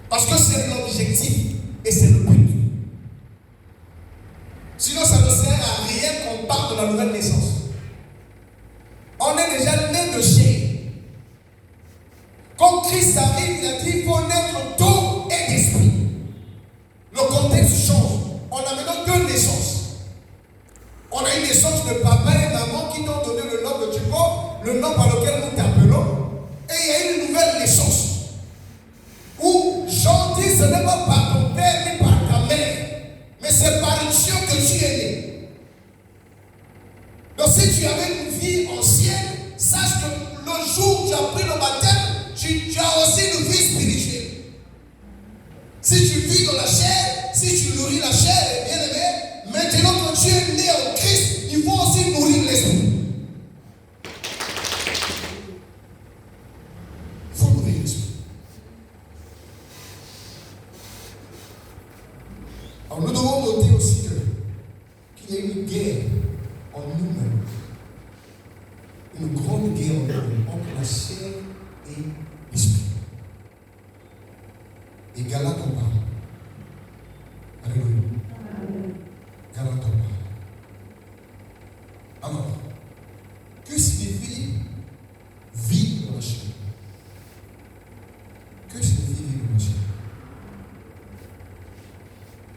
Parce que c'est l'objectif et c'est le but. Sinon, ça ne sert à rien qu'on parle de la nouvelle naissance. On est déjà né de chair. Quand Christ arrive, il a dit qu'il faut naître d'eau et d'esprit. Le contexte change. On a maintenant deux naissances. On a une naissance de papa et maman qui t'ont donné le nom de Tchipo, le nom par lequel nous t'appelons. Et il y a une nouvelle naissance. Où Jean dit ce n'est pas par ton père ni par ta mère, mais c'est par Dieu que tu es né. Donc si tu avais une vie ancienne, sache que le jour où tu as pris le baptême, tu as aussi une vie spirituelle. Si tu vis dans la chair, si tu nourris la chair, bien aimé, maintenant que tu es né en Christ, il faut aussi nourrir l'esprit. Il faut nourrir l'esprit. Alors nous devons noter aussi qu'il y a une guerre en nous-mêmes. Une grande guerre en nous-mêmes entre la chair et l'esprit. Et Galates en parle. Alléluia. Galates en parle. Alors, que signifie vivre dans la chair? Que signifie vivre dans la chair?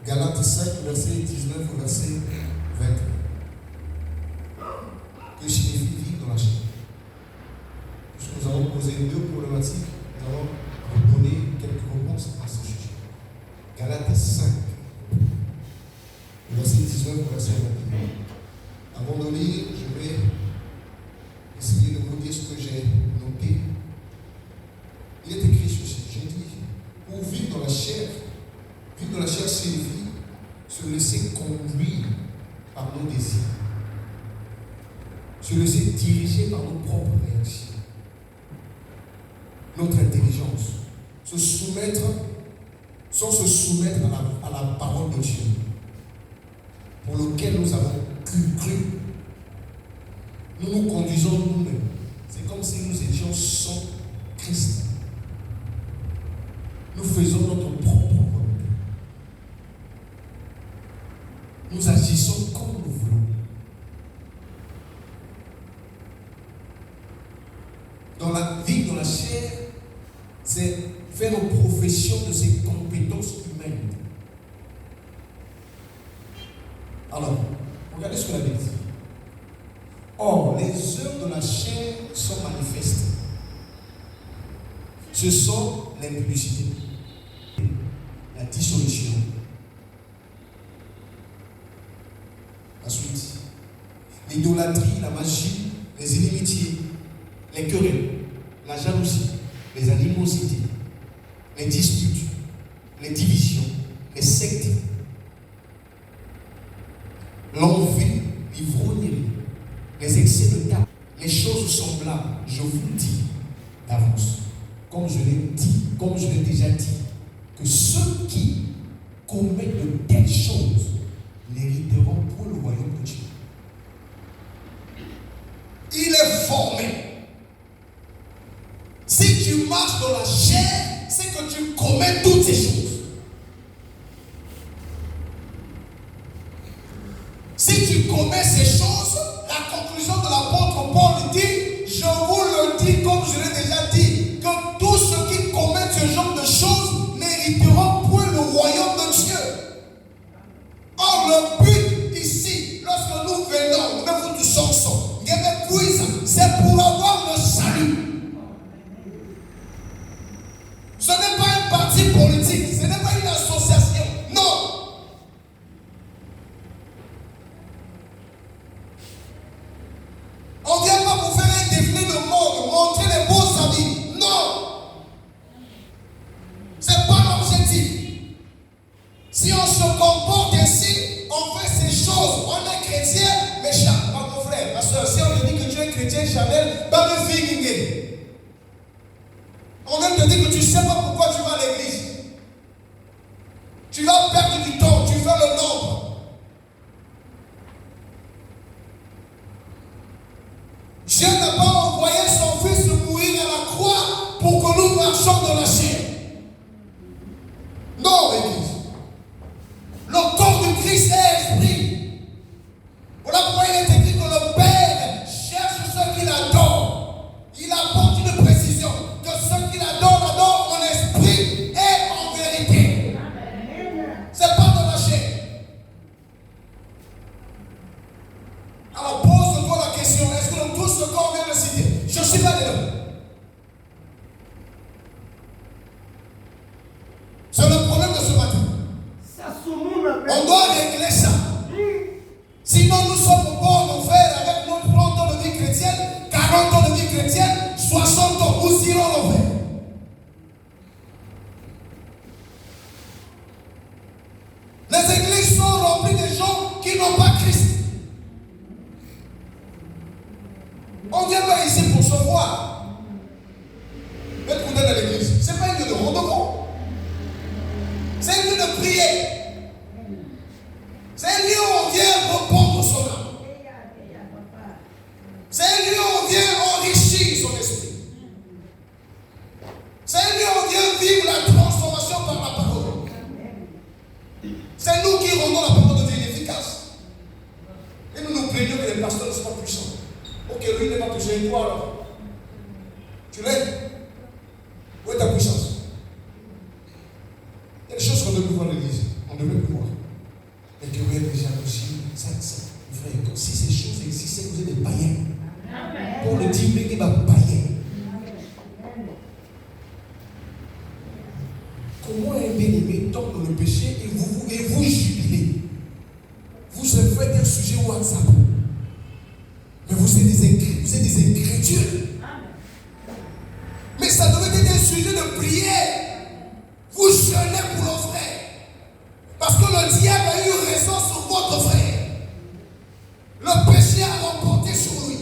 Galates 5, verset 19 au verset 21. Que signifie vivre dans la chair? Puisque nous avons posé deux problématiques, nous allons donner quelques réponses à ce sujet. Galates 5, verset 19 au verset 21. Avant de lire, je vais essayer de vous dire ce que j'ai noté. Il est écrit ceci, j'ai dit, pour vivre dans la chair, signifie se laisser conduire par nos désirs, se laisser diriger par nos propres réactions, notre intelligence, se soumettre sans se soumettre à la parole de Dieu pour lequel nous avons cru. Nous nous conduisons nous-mêmes. C'est comme si nous étions sans Christ. Nous faisons notre propre volonté. Nous agissons comme nous voulons. Dans la vie, dans la chair, c'est faire profession de ses compétences humaines. Alors, regardez ce que la Bible dit. Or, les œuvres de la chair sont manifestes. Ce sont l'impudicité, la dissolution. Ensuite, l'idolâtrie, la magie, les inimitiés, les querelles, la jalousie, les animosités, les disputes, les divisions, les sectes, l'envie, l'ivrognerie, les excès de table, les choses semblables. Je vous dis d'avance, comme je l'ai déjà dit, que ceux qui commettent de telles choses n'hériteront pour le royaume de Dieu. Il est formé. Si tu marches dans la chair, c'est que tu commets toutes ces choses. Si tu commets ces choses, la conclusion de l'apôtre Paul dit, je vous le dis comme je l'ai déjà dit, que tous ceux qui commettent ce genre de choses n'hériteront point le royaume de Dieu. Or, le but ici, lorsque nous venons, nous vous tous ensemble, c'est pour avoir le salut. Ce n'est pas un parti politique, ce n'est pas une association. Non. On ne vient pas vous faire un défilé de mode, montrer les beaux habits. Non. Ce n'est pas l'objectif. Si on se comporte ainsi, on fait ces choses, on est chrétien, mais mon frère, ma soeur, si on te dit que tu es chrétien, Chanel, pas me faire. On vient te dire que tu ne sais pas pourquoi tu vas à l'église. Tu vas perdre du temps, tu fais le nombre. Dieu n'a pas envoyé son fils mourir à la croix pour que nous marchions dans la chair. On doit régler ça. Sinon, nous sommes au bord d'enfer avec notre 30 ans de vie chrétienne, 40 ans de vie chrétienne, 60 ans, nous irons à l'enfer. Les églises sont remplies de gens qui n'ont pas Christ. On ne vient pas ici pour se voir. Être content dans l'église, ce n'est pas un lieu de rendez-vous. C'est un lieu de prière. C'est un lieu où on vient répondre son âme. C'est un lieu où on vient enrichir son esprit. C'est un lieu où on vient vivre la transformation par la parole. C'est nous qui rendons la parole de Dieu efficace. Et nous nous plaignons que les pasteurs ne sont pas puissants. Ok, lui n'est pas puissant. Et toi alors? Tu l'aides? Où est ta puissance? Il y a des choses qu'on devrait voir à l'église. On devrait plus voir. Et que vous êtes déjà aussi. Frère, si ces choses existent, vous êtes des païens. Pour le dire, mais il va païen. Comment un bien-aimé tombe dans le péché et vous jubilez? Vous faites un sujet WhatsApp. Mais vous êtes des incrédules. Mais ça devait être un sujet de prière. Vous jeûnez pour nos frères. Parce que le diable a eu raison sur votre frère. Le péché a remporté sur lui.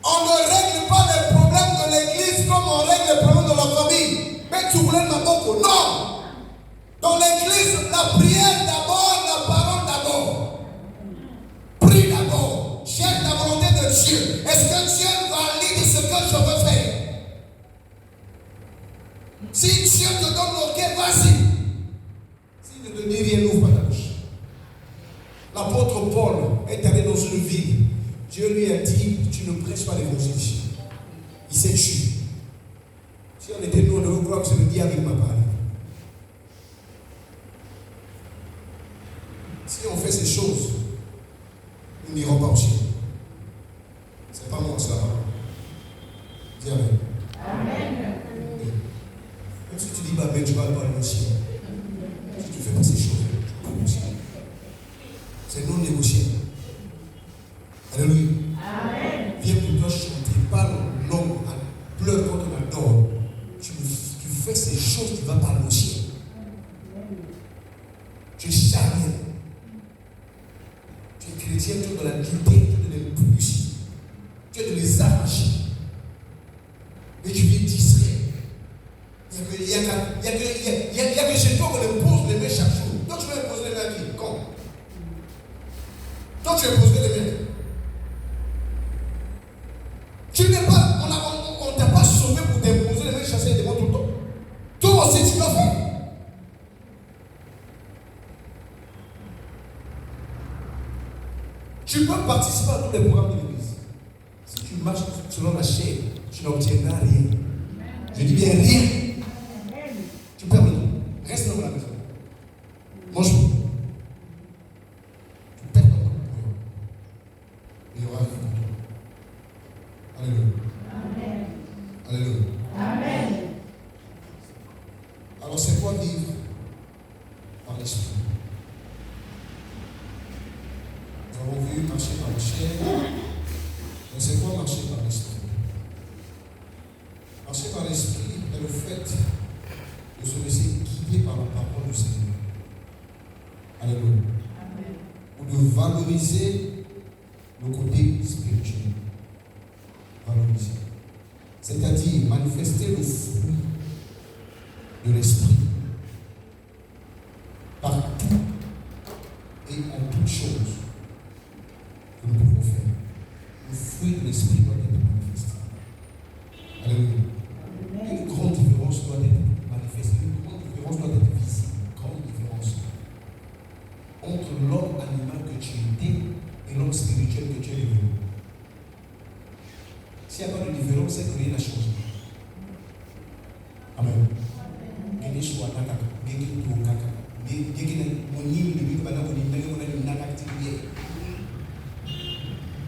On ne règle pas les problèmes de l'église comme on règle les problèmes de la famille. Mais tu voulais ma beaucoup. Non. Dans l'église, la prière d'abord, la parole d'abord. Prie d'abord. Cherche la volonté de Dieu. Est-ce que Dieu valide ce que je veux faire? Si Dieu te donne l'ok, vas-y. S'il ne te dit rien, n'ouvre pas ta bouche. L'apôtre Paul est allé dans une ville. Dieu lui a dit, tu ne prêches pas l'évangile. Il s'est tué. Si on était nous, on devait croire que c'est le diable qui m'a parlé. Si on fait ces choses, nous n'irons pas au ciel. C'est pas moi, c'est la parole. Dis amen. Amen. Même si tu dis bah, mais tu vas pas aller au ciel. Si tu ne fais pas ces choses, tu vas pas au ciel. C'est non négociable. Alléluia. Amen. Viens pour toi chanter. Parle l'homme, pleure quand on adore. Tu fais ces choses, tu vas parler au ciel. Tu es charnel. Tu es chrétien, tu es dans la dureté, tu es dans l'impulsion. Tu es dans les arracher. Mais tu viens distrait. Il n'y a que chez toi qu'on impose les mains chaque jour. Toi, tu vas imposer les mains à qui? Quand? Toi, tu imposes les mains. Tu n'es pas, on ne t'a pas sauvé pour t'imposer les mains chasser devant tout le temps. Toi aussi, tu l'as fait. Tu peux participer à tous les programmes de l'église. Si tu marches selon la chair, tu n'obtiendras rien. Je dis bien rien. Tu perds le temps. Reste dans la maison. Mange. Tu perds ton temps. Il y aura rien pour toi. Alléluia. Amen. Alléluia. Amen. Alors c'est quoi vivre par l'esprit? Nous avons vu marcher par la chair. Mais c'est quoi marcher par l'esprit? Marcher par l'esprit est le fait de se laisser guider par la parole du Seigneur. Alléluia. Ou de valoriser le côté spirituel. Valoriser. C'est-à-dire manifester le fruit de l'esprit. Partout et en toutes choses que nous pouvons faire. Le fruit de l'esprit doit être manifesté. Alléluia. Une grande différence doit être manifestée. Une grande différence doit être visible. Une grande différence entre l'homme animal que tu étais et l'homme spirituel que tu es devenu. S'il n'y a pas de différence, c'est que rien n'a changé. Amen.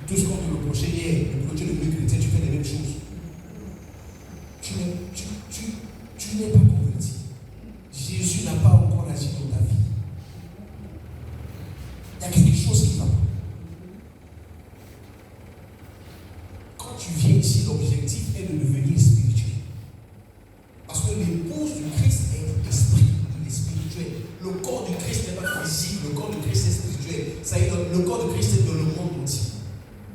Tout ce qu'on te reprochait hier, le projet de vie chrétien, tu fais les mêmes choses. quand tu viens ici, l'objectif est de devenir spirituel. Parce que l'épouse du Christ est l'esprit, il est spirituel. Le corps du Christ n'est pas physique, le corps du Christ est spirituel. Ça y est, le corps du Christ est dans le monde entier.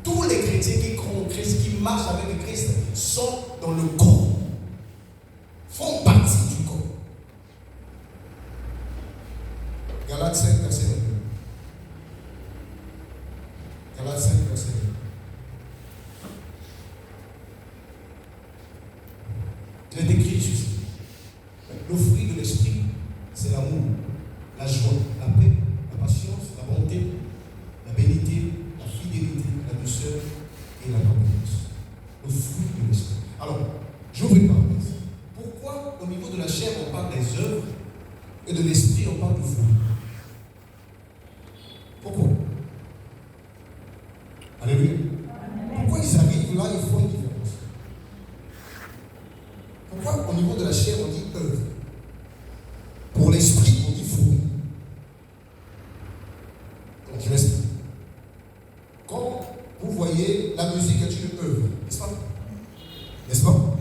Tous les chrétiens qui croient au Christ, qui marchent avec le Christ, sont dans le corps, font partie du corps. Galates 5, verset 1. Galates 5, verset 1. Il est écrit ceci. Le fruit de l'esprit, c'est l'amour, la joie, la paix, la patience, la bonté, la bénité, la fidélité, la douceur et la bienveillance. Le fruit de l'esprit. Alors, j'ouvre une parenthèse. Pourquoi au niveau de la chair on parle des œuvres et de l'esprit on parle du fruit? Pourquoi? Alléluia. Pourquoi ils arrivent là, ils font une différence? Pourquoi au niveau de la chair on dit œuvre? Pour l'esprit on dit fruit. Donc je m'explique. Quand vous voyez la musique est une œuvre, n'est-ce pas? N'est-ce pas?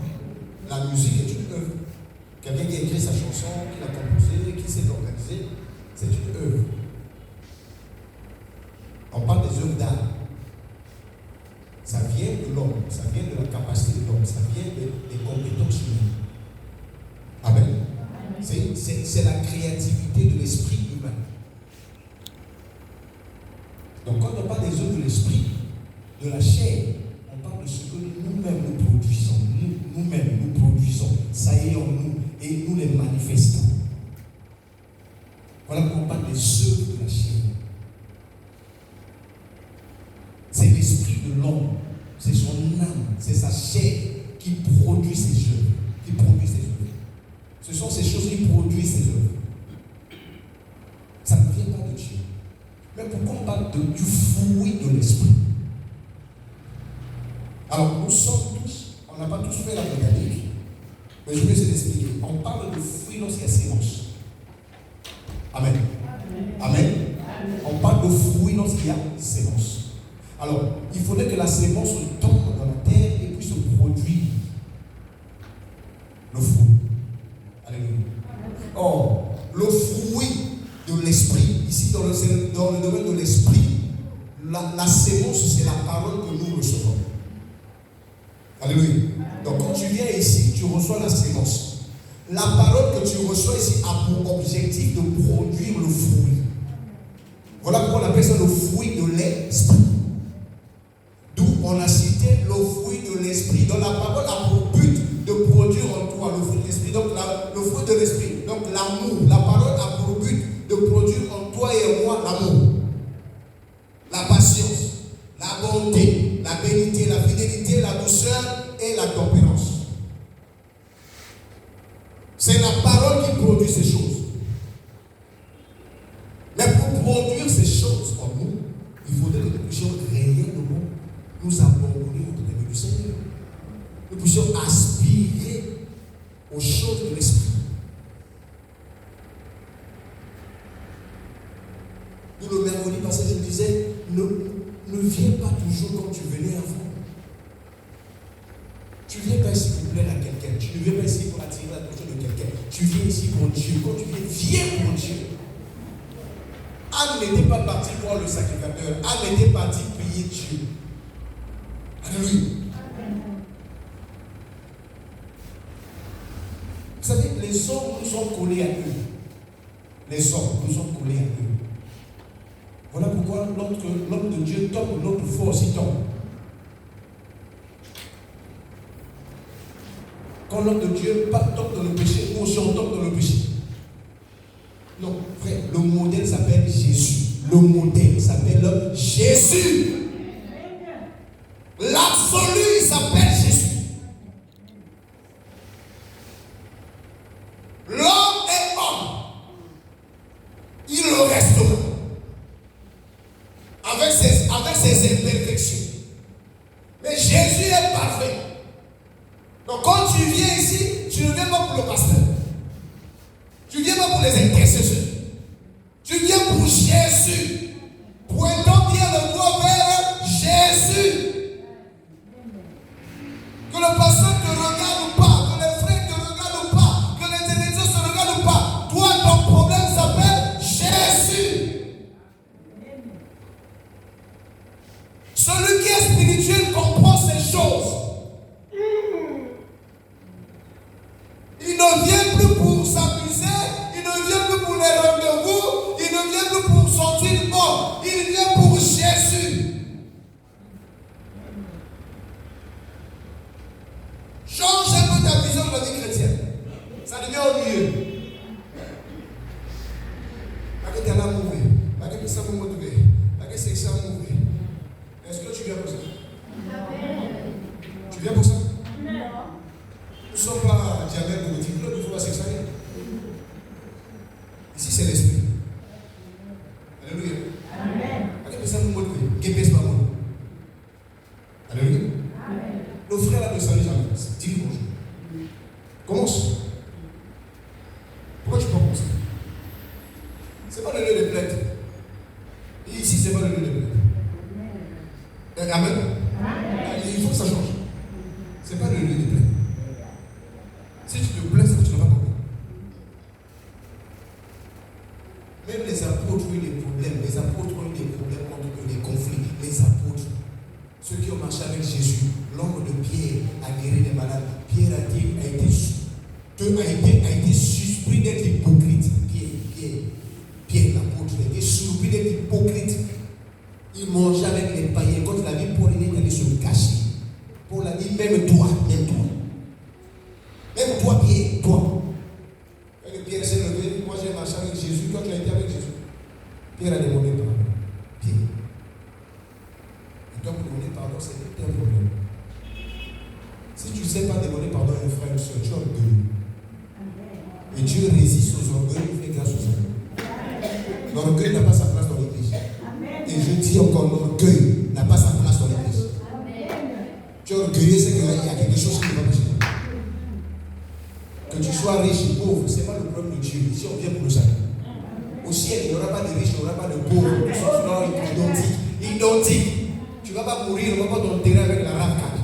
La musique est une œuvre. Quelqu'un qui a écrit sa chanson, qui l'a composée, qui s'est organisé, c'est une œuvre. On parle des œuvres d'art. Ça vient de l'homme, ça vient de la capacité de l'homme, ça vient des compétences humaines. Amen. C'est la créativité de l'esprit humain. Donc quand on parle des œuvres de l'esprit, de la chair, on parle de ce que nous-mêmes nous produisons. Nous-mêmes nous produisons. Ça y est en nous et nous les manifestons. Voilà pourquoi on parle des œuvres de la chair. C'est l'esprit de l'homme, c'est son âme, c'est sa chair qui produit ses œuvres, qui produit ses œuvres. Ce sont ces choses qui produisent ses œuvres. Ça ne vient pas de Dieu. Mais pourquoi on parle du fruit de l'esprit? Alors nous sommes tous, on n'a pas tous fait la mécanique, mais je vais essayer d'expliquer. On parle de fruit lorsqu'il y a sémence. Amen. Amen. On parle de fruit lorsqu'il y a sémence. Alors, il faudrait que la sémence tombe dans la terre et puisse produire le fruit. Alléluia. Or, le fruit de l'esprit, ici dans le domaine de l'esprit, la sémence, c'est la parole que nous recevons. Alléluia. Donc, quand tu viens ici, tu reçois la sémence. La parole que tu reçois ici a pour objectif de produire le fruit. Voilà pourquoi on appelle ça le fruit de l'esprit. D'où on a cité le fruit de l'esprit. Donc la parole a pour but de produire en toi le fruit de l'esprit. Donc le fruit de l'esprit, donc l'amour. La parole a pour but de produire en toi et en moi l'amour, la patience, la bonté, la bénité, la fidélité, la douceur et la tempérance. C'est la parole qui produit ces choses. Mais pour produire ces choses en nous, il faudrait que nous puissions réellement nous abandonner entre les mains du Seigneur. Nous puissions aspirer aux choses de l'esprit. Nous le mercredi passé, je disais, ne viens pas toujours comme tu venais avant. Tu ne viens pas ici pour plaire à quelqu'un. Tu ne viens pas ici pour attirer l'attention de quelqu'un. Tu viens ici pour Dieu. Quand tu viens pour Dieu. Anne n'était pas partie voir le sacrificateur. Anne était partie prier Dieu. Alléluia. Vous savez, les hommes nous sont collés à eux. Les hommes nous sont collés à eux. Voilà pourquoi l'homme de Dieu tombe, l'autre fois aussi tombe. Quand l'homme de Dieu tombe dans le péché, nous aussi on tombe dans le péché. Non, frère, le modèle s'appelle Jésus. Le modèle s'appelle Jésus. L'absolu s'appelle Jésus. L'homme est homme. Il le restera. Avec ses imperfections. Mais Jésus est parfait. Donc quand tu viens ici, tu ne viens pas pour le pasteur. Tu ne viens pas pour les intercesseurs. Tu viens pour Jésus. Pointons bien le doigt vers Jésus. Tu viens pour ça? Nous ne sommes pas diamètre de motif, il faut pas s'extraire. Ici, c'est l'esprit. Alléluia. Amen. Alléluia. Nos frères là ne s'en jamais. Dis-lui bonjour. Commence. Pourquoi tu peux commencer? Ce n'est pas le lieu de plainte. Et ici, ce n'est pas le lieu de plainte. Amen. Il faut que ça change. Ce n'est pas le lieu de plainte. Si tu te plains, c'est que tu n'as pas compris. Même les apôtres ont eu des problèmes. Les apôtres ont eu des problèmes entre eux, des conflits. Les apôtres, ceux qui ont marché avec Jésus, l'homme de Pierre a guéri les malades. Pierre a été surpris d'être hypocrite. Pierre, l'apôtre, a été surpris d'être hypocrite. Il mangeait avec les païens. Quand il a vu Paul, il est allé se cacher. Paul a dit, même toi. Même toi, Pierre, toi. Quand Pierre s'est levé, moi j'ai marché avec Jésus, toi tu as été avec Jésus. Pierre a demandé pardon. Pierre. Et toi, pour demander pardon, c'est un problème. Si tu ne sais pas demander pardon à un frère, une soeur, tu es orgueilleux. Et Dieu résiste aux orgueils, il fait grâce aux orgueils. L'orgueil n'a pas sa place dans l'église. Et je dis encore, l'orgueil n'a pas sa place dans l'église. Tu es orgueilleux, c'est qu'il y a quelque chose qui ne va pas chez toi. Que tu sois riche ou pauvre, ce n'est pas le problème de Dieu. Ici, on vient pour le salut. Au ciel, il n'y aura pas de riches, il n'y aura pas de pauvres. Tous ceux qui sont identiques. Tu ne vas pas mourir, on ne va pas t'enterrer avec la rafale.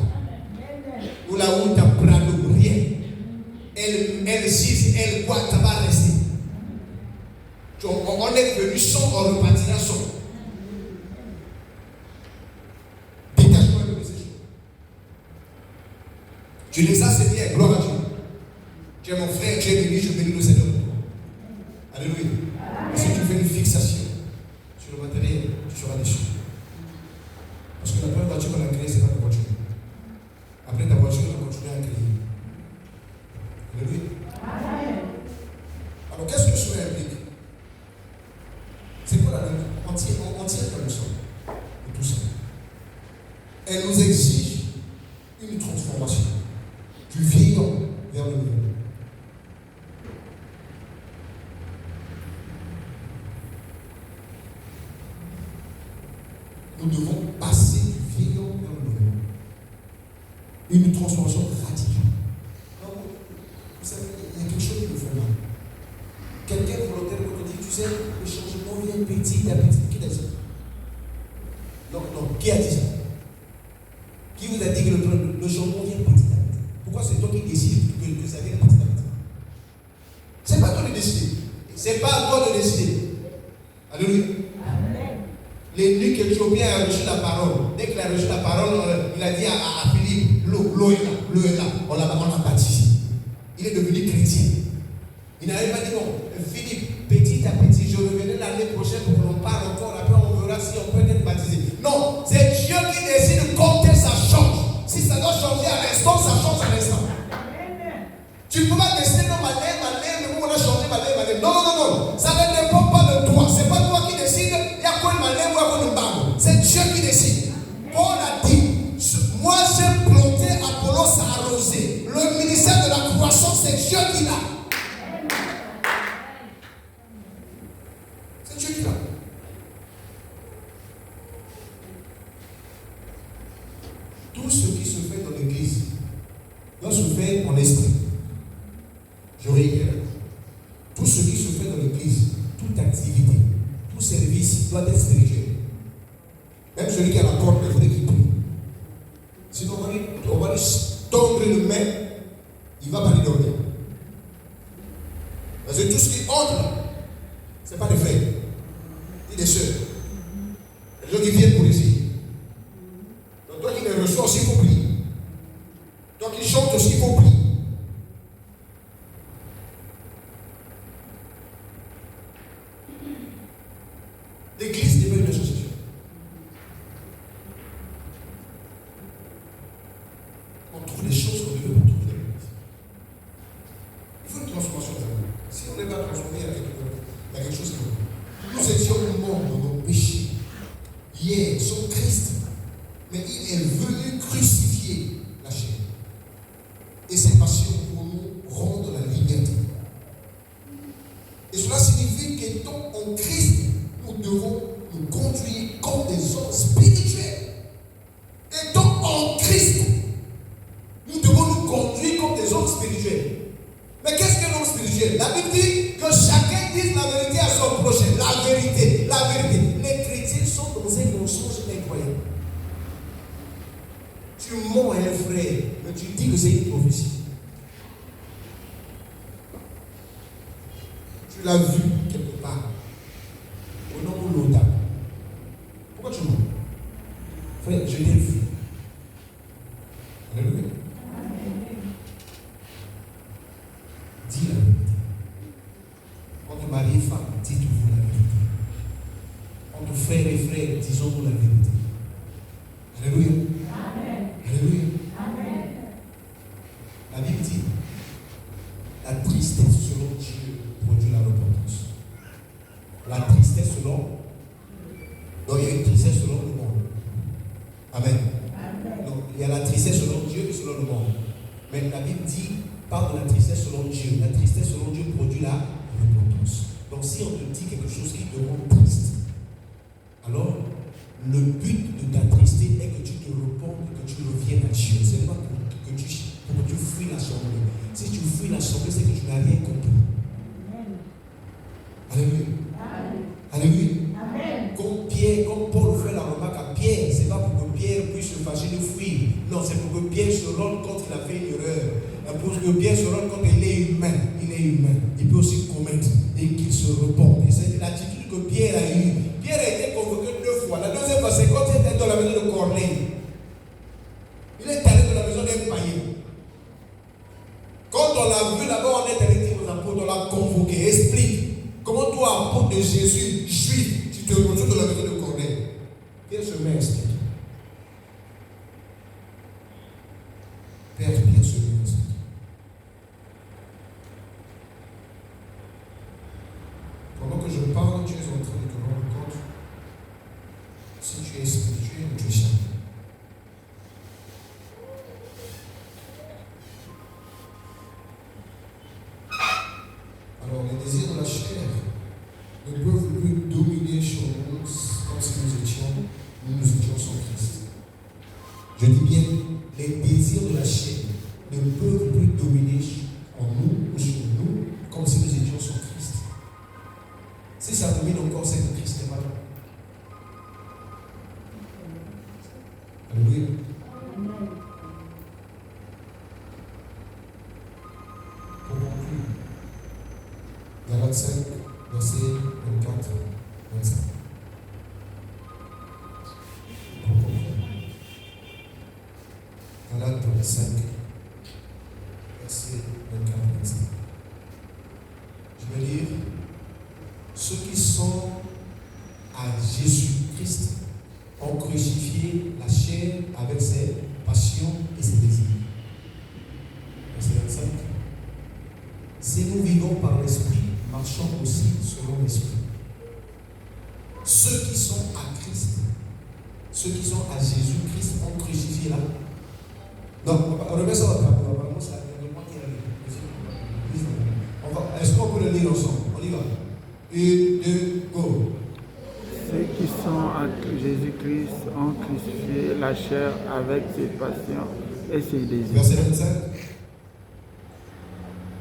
Ou là où tu as prado, rien. Elle gise, elle quoi, ça va rester. On est venu sans, on repartira sans. Détachement de ces choses. Tu les as, c'est bien, gloire à Dieu. Tu es mon frère, tu es béni, je bénis le Seigneur pour toi. Alléluia. Et si tu fais une fixation sur le matériel, tu seras déçu. Parce que la première voiture qu'on a créée, ce n'est pas ta voiture. Après ta voiture, on va continuer à créer. Alléluia. Alors, qu'est-ce que cela implique? C'est quoi la leçon? On tire la leçon de tout ça. Elle nous exige une transformation du vieil homme vers le nouveau. Nous devons passer du vieil homme vers le nouveau. Une transformation radicale. Donc, vous savez, il y a quelque chose qui nous fait mal. Quelqu'un volontaire nous dit, tu sais, le changement vient petit à petit. Qui t'a dit ça? Non, qui a dit ça? Qui vous a dit que le changement vient petit à petit? Pourquoi c'est toi qui décides que ça vient petit à petit? C'est pas toi de décider. C'est pas à toi de décider. Alléluia. L'évêque éthiopien a reçu la parole. Dès qu'il a reçu la parole, il a dit à Philippe, l'eau est là, on l'a baptisé. Il est devenu chrétien. Il n'avait pas dit non, Philippe, petit à petit, je reviendrai l'année prochaine pour qu'on en parle encore, après on verra si on peut être baptisé. Non, c'est Dieu qui décide quand ça change. Si ça doit changer à l'instant, ça change à l'instant. Tu ne peux pas décider, non, ma lèvre, mais on a changé ma lèvre. Non, ça ne dépend pas de toi. C'est pas toi qui décide, il y a quoi ma lèvre ou il y a quoi le bague. C'est Dieu qui décide. Paul a dit, moi j'ai planté, Apollos a arrosé. Le ministère de la croissance, c'est Dieu qui l'a. C'est Dieu qui l'a. Tout ce qui se fait dans l'église doit se faire en esprit. Je réitère. Tout ce qui se fait dans l'église, toute activité, tout service doit être spirituel. Même celui qui a la corde, il faudrait qu'il prie. Sinon, on va lui tendre une main, il ne va pas lui dormir. Parce que tout ce qui entre là, ce n'est pas des frères, ni des sœurs. Les gens qui viennent pour ici. Donc, toi qui les reçois aussi, il faut prier. Toi qui chantes aussi, il faut prier. L'église n'est pas une association. On trouve des choses qu'on ne veut pas trouver dans l'église. Il faut une transformation de l'amour. Si on n'est pas transformé, il y a quelque chose qui va. Nous étions morts dans nos péchés. Hier, sur Christ. Mais il est venu crucifier la chair. un frère, mais tu dis que c'est une prophétie. Tu l'as vu quelque part. Au nom de l'OTAN. Pourquoi tu mens? Frère, je l'ai vu. Alléluia. Dis la vérité. Entre mari et femme, dites-vous la vérité. Entre frères et frères, disons-nous la vérité. Alléluia. Amen. Alléluia. Amen. La Bible dit, la tristesse selon Dieu produit la repentance. La tristesse selon... Donc il y a une tristesse selon le monde. Amen. Amen. Donc il y a la tristesse selon Dieu et selon le monde. Mais la Bible dit, parle de la tristesse selon Dieu. La tristesse selon Dieu produit la repentance. Donc si on te dit quelque chose qui te rend triste, alors le but de t'attrister est que tu te repentes, que tu reviennes à Dieu. Ce n'est pas pour que tu fuis l'assemblée. Si tu fuis l'assemblée, c'est que tu n'as rien compris. Alléluia. Alléluia. Comme Paul fait la remarque à Pierre, c'est pas pour que Pierre puisse se fâcher de fuir. Non, c'est pour que Pierre se rende compte qu'il a fait une erreur. Pour que Pierre se rende compte qu'il est humain. Il est humain. Il peut aussi commettre et qu'il se repente. Et c'est l'attitude que Pierre a eue. Pierre a été convoqué 2 fois. La deuxième fois, c'est quand il était dans la maison de Corneille. Il est allé dans la maison d'un païen. Quand on l'a vu là-bas, on est allé dire aux apôtres, on l'a convoqué. Explique. Comment toi, apôtre de Jésus, juif, tu te retrouves dans la maison de Corneille? Pierre se met à expliquer. Pierre se met à expliquer. Pendant que je parle, tu es en train de te rendre compte si tu es spirituel ou tu es charnel. Alors, les désirs de la chair ne peuvent plus dominer sur nous comme si nous étions sans Christ. Je dis bien, les désirs de la chair ne peuvent plus dominer en nous ou sur nous comme si nous étions sans Christ. Si ça domine encore, c'est que Christ n'est pas là. Alléluia. Pour conclure, Galates 5, verset 24, 25. Pour conclure, Galates 5, verset 24, 25. Je vais lire. Ceux qui sont à Jésus-Christ ont crucifié la chair avec ses passions et ses désirs. Verset 25. Si nous vivons par l'Esprit, marchons aussi selon l'Esprit. Ceux qui sont à Christ, ceux qui sont à Jésus-Christ ont crucifié là. Non, on remet ça au tableau. Apparemment, c'est moi qui ai lu. Est-ce qu'on peut le lire ensemble? On y va. 1, 2, go. Ceux qui sont à Jésus-Christ ont crucifié la chair avec ses passions et ses désirs. Verset 25.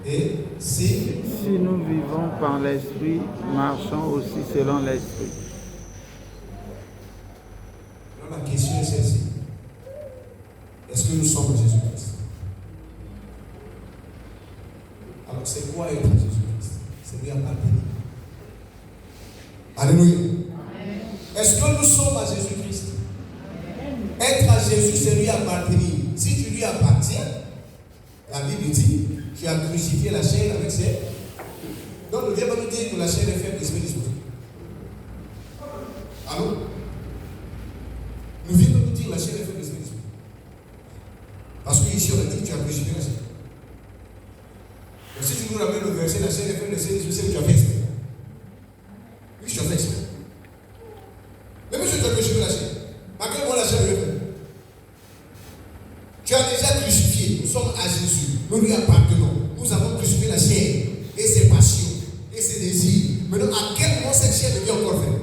Et si nous vivons par l'Esprit, marchons aussi selon l'Esprit. Alors la question est celle-ci. Est-ce que nous sommes Jésus-Christ? Alors c'est quoi être Jésus-Christ? C'est lui appartenir. Alléluia. Est-ce que nous sommes à Jésus-Christ? Être à Jésus, c'est lui appartenir. Si tu lui appartiens, la Bible dit, tu as crucifié la chair avec ses... Donc ne viens pas nous dire que la chair est faible, l'esprit disposé. Allô? Ne viens pas nous dire que la chair est faible, l'esprit disposé. Parce qu'ici on a dit que tu as crucifié la chair. Donc si tu nous ramènes le verset, la chair est faible, l'esprit disposé, c'est que tu as fait exprès. Oui, tu as fait exprès. Mais monsieur, tu as crucifié la chair. À quel moment la chair est faible? Tu as déjà crucifié. Nous sommes à Jésus. Nous lui appartenons. Nous avons crucifié la chair et ses passions et ses désirs. Maintenant, à quel moment cette chair devient encore faible?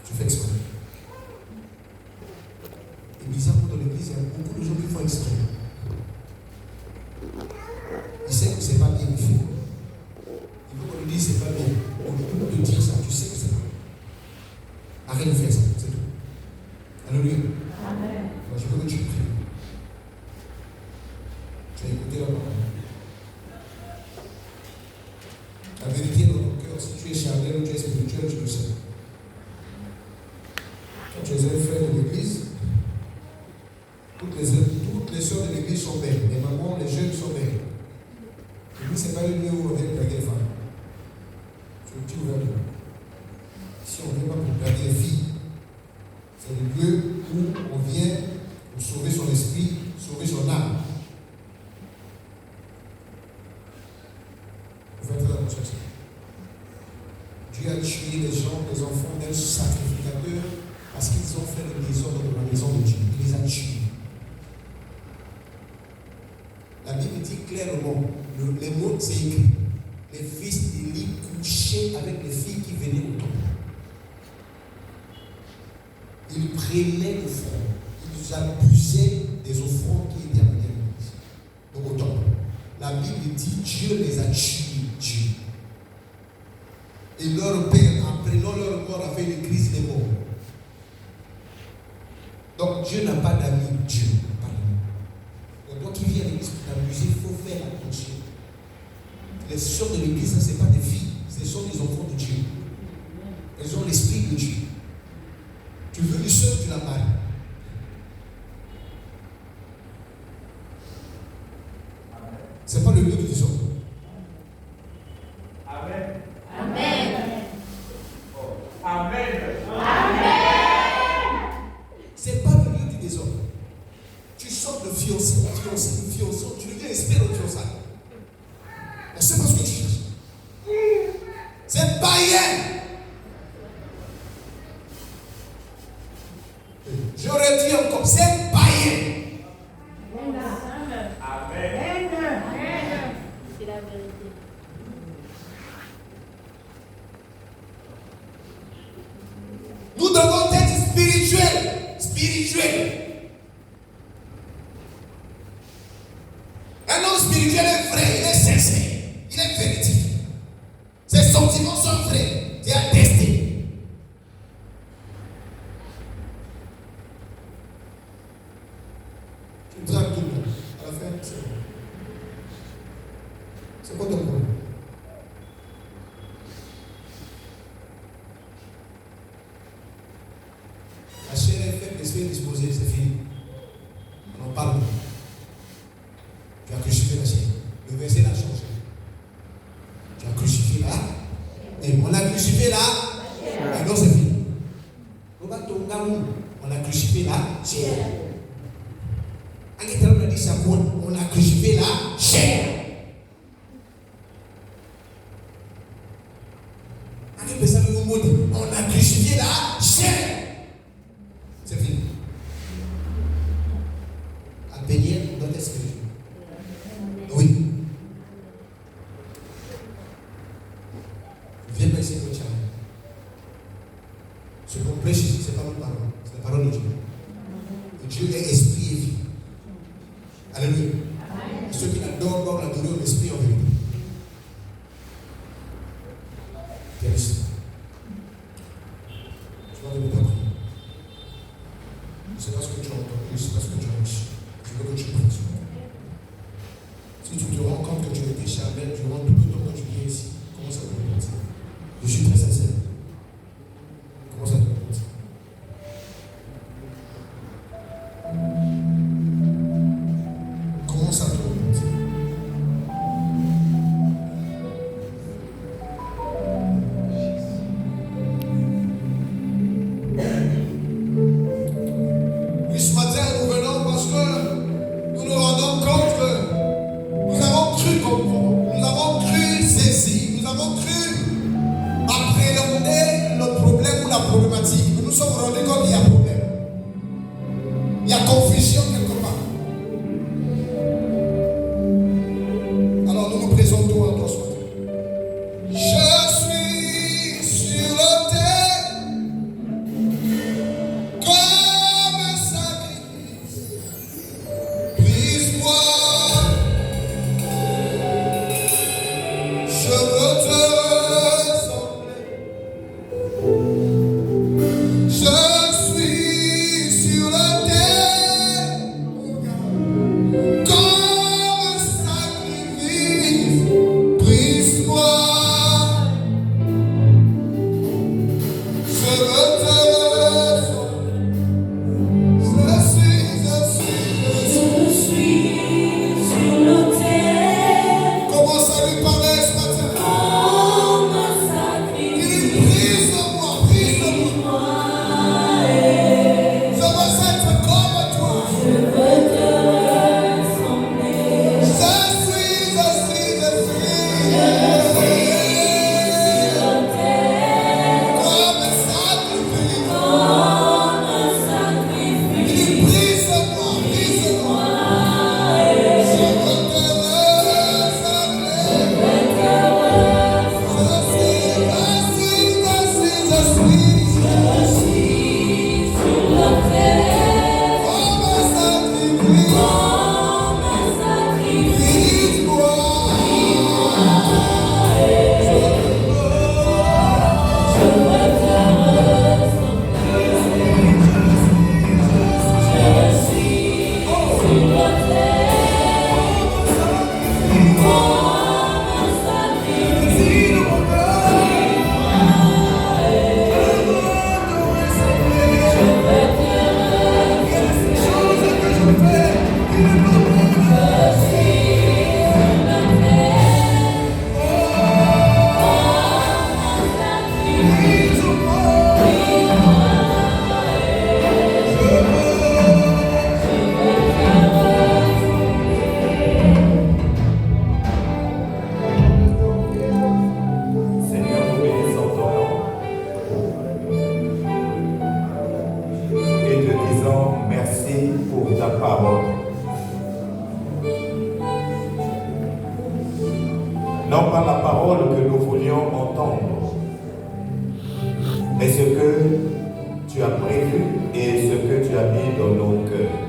Tu fais exprès. Et bizarrement, dans l'église, il y a beaucoup de gens qui font exprès. Ils savent que ce n'est pas bien fait. Il faut qu'on lui dise que ce n'est pas bien. On peut te dire ça. Tu sais que c'est pas bien. Arrête de faire ça. C'est tout. Alléluia. Alors, je veux que tu pries. Tu as écouté la parole. La vérité dans ton cœur, si tu es charnel ou tu es spirituel, tu le sais. Quand tu es un frère de l'église, toutes les soeurs de l'église sont belles. Les mamans, les jeunes sont belles. L'église, ce n'est pas le lieu où on vient draguer les femmes. Je le dis ouvertement. Si on ne vient pas pour draguer les filles, c'est le lieu où on vient pour sauver son esprit, sauver son âme. Il faut faire très attention à ça. Dieu a tué les gens, les enfants d'un sacrificateur parce qu'ils ont fait le désordre dans la maison de Dieu. Il les a tués. La Bible dit clairement, les mots c'est écrit. Les fils d'Élie couchaient avec les filles qui venaient au temple. Ils prenaient l'offrande. Ils abusaient des offrandes qui étaient amenées à l'église. Donc au temple. La Bible dit Dieu les a tués. Dieu. Et leur père, en prenant leur corps, a fait une crise des morts. Donc Dieu n'a pas d'amis. Dieu n'a pas d'amis. Donc toi qui viens à l'église pour t'amuser, il faut faire attention. Les sœurs de l'église, ce n'est pas des filles, ce sont des enfants de Dieu. Elles ont l'esprit de Dieu. Tu veux une sœur, tu la maries. Ce n'est pas le lieu du désordre. Amen. Amen. Amen. Amen. Ce n'est pas le lieu du désordre. Tu sors de fiancé en fiancé, tu deviens esprit de fiançailles. On ne sait pas ce que tu cherches. C'est païen. J'aurais dit encore, c'est païen. Amen. C'est la vérité. Nous devons être spirituels. Spirituels. Un homme spirituel est vrai, il est sincère, il est véridique. Ses sentiments sont vrais, c'est attesté. Tu dragues tout le monde. À la fin, c'est quoi ton problème? La chair est faite, l'esprit est disposé, c'est fini. On en parle. Tu as crucifié la chair. Le verset l'a changé. Tu as crucifié là. Et on l'a crucifié là. Et non, c'est fini. On a crucifié la chair. On a dit ça, on a crucifié la chair. On a crucifié la chair. C'est fini. À baigner dans l'esprit. Oui. Viens baisser ton chien. Ce qu'on prêche ici, ce n'est pas notre parole. C'est la parole de Dieu. Et Dieu est esprit et vie. Alléluia. Et ceux qui l'adorent doivent l'adorer en esprit et en vérité. Viens ici. Tu vas venir t'apprendre. Je ne sais pas ce que tu as entendu, je ne sais pas ce que tu as reçu. Je veux que tu pries. Si tu te rends compte que tu as été charnel durant tout le temps que tu viens ici, comment ça te représente? Je suis très sincère. Comment ça te représente? Comment ça te représente? Oui, ce matin, nous venons parce que nous nous rendons compte que nous avons cru comprendre, nous avons cru saisir, nous avons cru appréhender le problème ou la problématique. Nous nous sommes rendus compte qu'il y a problème. Il y a confusion quelque part. Alors nous nous présentons à toi ce matin. Je suis sur le terre comme un sacrifice. Brise-moi, je veux te ressembler. Je suis sur le Non pas la parole que nous voulions entendre, mais ce que tu as prévu et ce que tu as mis dans nos cœurs.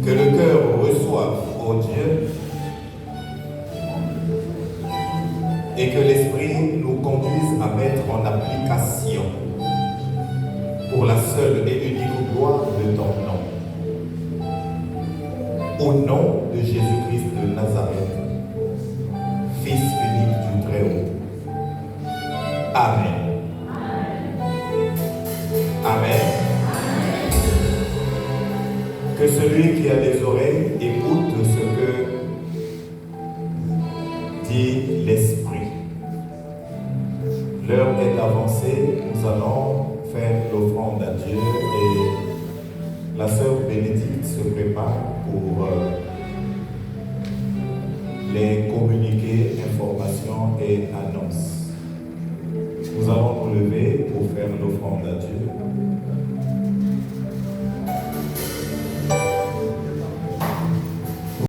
Que le cœur reçoive, ô Dieu, et que l'Esprit nous conduise à mettre en application pour la seule et unique gloire de ton nom. Au nom de Jésus-Christ de Nazareth, Fils unique du Très-Haut. Amen. Amen. Que celui qui a des oreilles écoute ce que dit l'Esprit. L'heure est avancée, nous allons faire l'offrande à Dieu et la sœur Bénédicte se prépare pour les communiqués, informations et annonces. Nous allons nous lever pour faire l'offrande à Dieu.